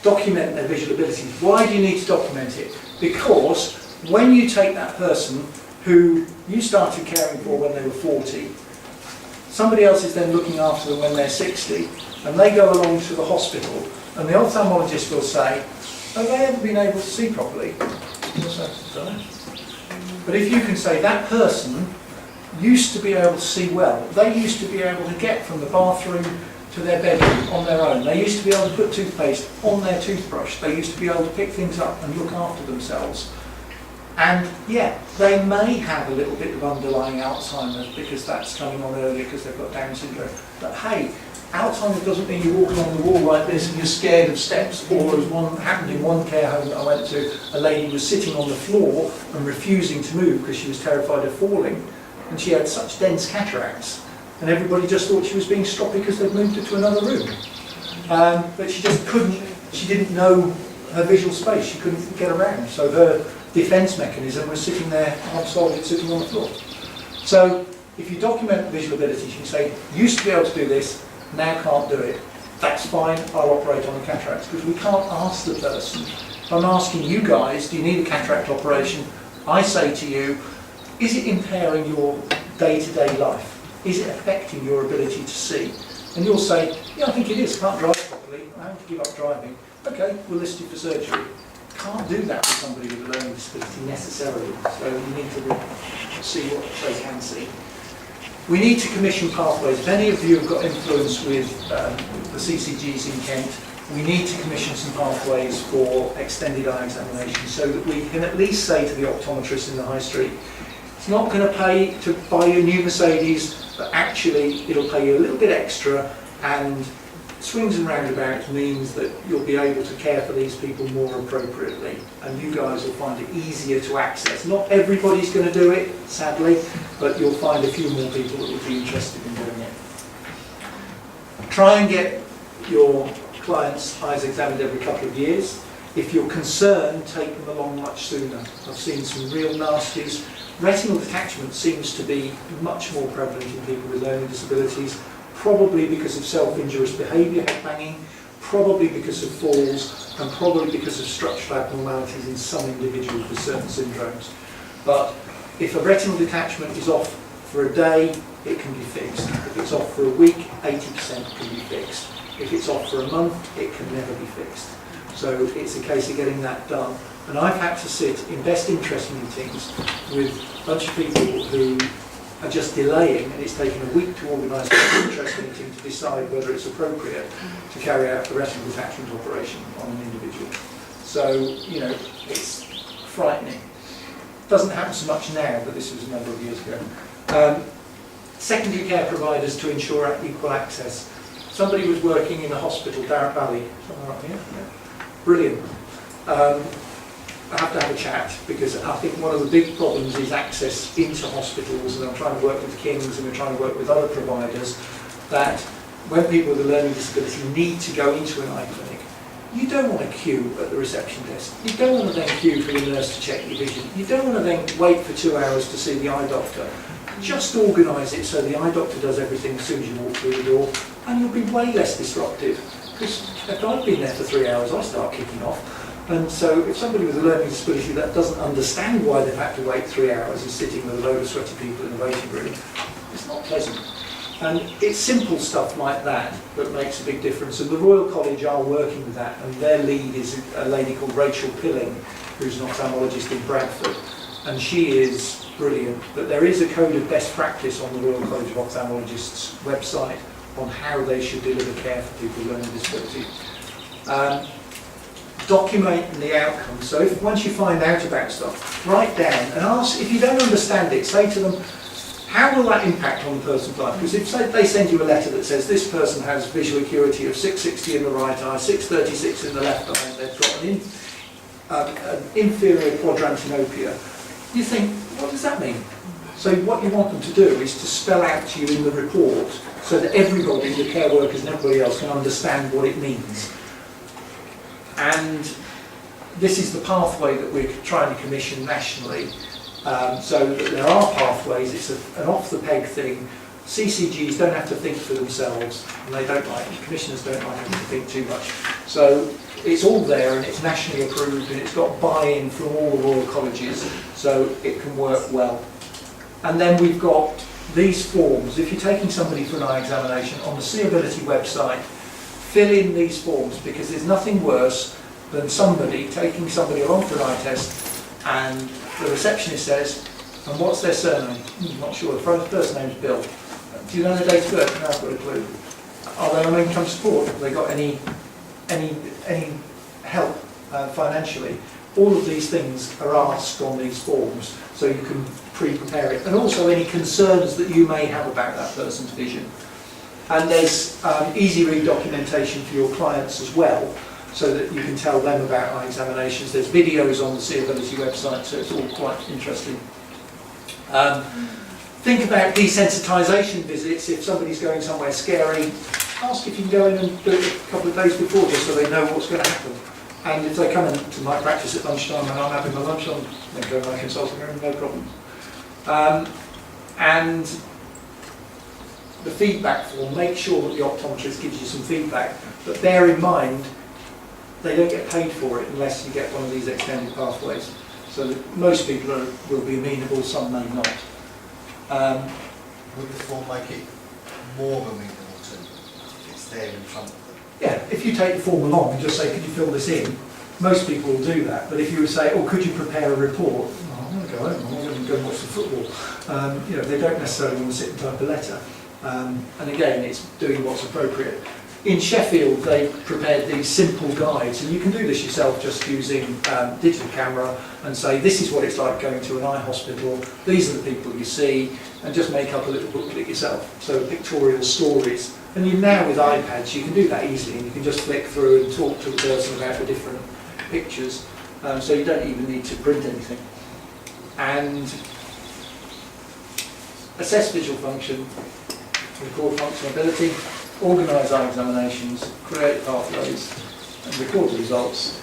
document their visual abilities. Why do you need to document it? Because when you take that person who you started caring for when they were 40, somebody else is then looking after them when they're 60, and they go along to the hospital, and the ophthalmologist will say, have they ever been able to see properly? But if you can say that person used to be able to see well, they used to be able to get from the bathroom to their bedroom on their own, they used to be able to put toothpaste on their toothbrush, they used to be able to pick things up and look after themselves. And yeah, they may have a little bit of underlying Alzheimer's because that's coming on earlier because they've got Down syndrome. But hey, Alzheimer's doesn't mean you walk along the wall like this and you're scared of steps, or as one happened in one care home that I went to, a lady was sitting on the floor and refusing to move because she was terrified of falling, and she had such dense cataracts, and everybody just thought she was being stroppy because they'd moved her to another room. But she just couldn't, she didn't know her visual space, she couldn't get around, so her defence mechanism was sitting there, arm-folded, sitting on the floor. So if you document visual abilities, you can say, used to be able to do this, now can't do it. That's fine, I'll operate on the cataracts, because we can't ask the person. If I'm asking you guys, do you need a cataract operation? I say to you, is it impairing your day-to-day life? Is it affecting your ability to see? And you'll say, yeah, I think it is, can't drive properly, I have to give up driving. Okay, we'll list you for surgery. Can't do that with somebody with a learning disability necessarily, so you need to see what they can see. We need to commission pathways. If any of you have got influence with the CCGs in Kent, we need to commission some pathways for extended eye examination so that we can at least say to the optometrist in the high street, it's not going to pay to buy you a new Mercedes, but actually it'll pay you a little bit extra, and swings and roundabouts means that you'll be able to care for these people more appropriately, and you guys will find it easier to access. Not everybody's going to do it, sadly, but you'll find a few more people that would be interested in doing it. Try and get your clients' eyes examined every couple of years. If you're concerned, take them along much sooner. I've seen some real nasties. Retinal detachment seems to be much more prevalent in people with learning disabilities, probably because of self-injurious behaviour, head banging, probably because of falls, and probably because of structural abnormalities in some individuals with certain syndromes. But if a retinal detachment is off for a day, it can be fixed. If it's off for a week, 80% can be fixed. If it's off for a month, it can never be fixed. So it's a case of getting that done. And I've had to sit in best interest meetings with a bunch of people who are just delaying, and it's taken a week to organise a best interest meeting to decide whether it's appropriate to carry out the retinal detachment operation on an individual. So, you know, it's frightening. Doesn't happen so much now, but this was a number of years ago. Secondary care providers to ensure equal access. Somebody was working in a hospital, Darrett Valley, somewhere up here. Yeah. Brilliant. I have to have a chat, because I think one of the big problems is access into hospitals, and I'm trying to work with King's and we're trying to work with other providers, that when people with a learning disability need to go into an eye clinic, you don't want to queue at the reception desk. You don't want to then queue for the nurse to check your vision. You don't want to then wait for 2 hours to see the eye doctor. Just organise it so the eye doctor does everything as soon as you walk through the door, and you'll be way less disruptive. Because if I've been there for 3 hours, I start kicking off. And so if somebody with a learning disability that doesn't understand why they've had to wait 3 hours and sitting with a load of sweaty people in the waiting room, it's not pleasant. And it's simple stuff like that that makes a big difference. And the Royal College are working with that, and their lead is a lady called Rachel Pilling, who's an ophthalmologist in Bradford, and she is brilliant. But there is a code of best practice on the Royal College of Ophthalmologists website on how they should deliver care for people with learning disability. Document the outcomes. So if once you find out about stuff, write down and ask. If you don't understand it, say to them, how will that impact on the person's life? Because if they send you a letter that says this person has visual acuity of 660 in the right eye, 636 in the left eye, and they've got an inferior quadrantinopia, you think, what does that mean? So what you want them to do is to spell out to you in the report so that everybody, the care workers and everybody else, can understand what it means. And this is the pathway that we're trying to commission nationally. So that there are pathways. It's an off-the-peg thing. CCGs don't have to think for themselves, and they don't like, commissioners don't like having to think too much. So it's all there, and it's nationally approved, and it's got buy-in from all the Royal Colleges, so it can work well. And then we've got these forms. If you're taking somebody for an eye examination, on the Seeability website, fill in these forms, because there's nothing worse than somebody taking somebody along for an eye test, and the receptionist says, and what's their surname? Not sure. The first name's Bill. Do you know their date of birth? No, I've got a clue. Are they on income support? Have they got any help financially? All of these things are asked on these forms, so you can pre-prepare it. And also any concerns that you may have about that person's vision. And there's easy read documentation for your clients as well, so that you can tell them about eye examinations. There's videos on the Seeability website, so it's all quite interesting. Think about desensitisation visits. If somebody's going somewhere scary, ask if you can go in and do it a couple of days before, just so they know what's going to happen. And if they come into my practice at lunchtime and I'm having my lunch on, then go to my consulting room, no problem. And the feedback form, make sure that the optometrist gives you some feedback, but bear in mind they don't get paid for it unless you get one of these extended pathways. So that most people will be amenable, some may not. Would the form make it more amenable to if it's there in front of them? Yeah, if you take the form along and just say, could you fill this in? Most people will do that. But if you would say, oh, could you prepare a report? Oh, I'm going to go home, I'm going to go and watch the football. You know, they don't necessarily want to sit and type a letter. And again, it's doing what's appropriate. In Sheffield, they prepared these simple guides, and you can do this yourself just using digital camera and say, this is what it's like going to an eye hospital, these are the people you see, and just make up a little booklet yourself. So pictorial stories. And you now with iPads, you can do that easily, and you can just flick through and talk to the person about the different pictures, so you don't even need to print anything. And assess visual function, record functionality, organise eye examinations, create pathways, and record the results,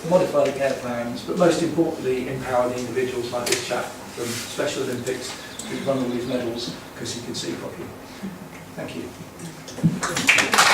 modify the care plans, but most importantly, empower the individuals like this chap from Special Olympics who's won all these medals because he can see properly. Thank you.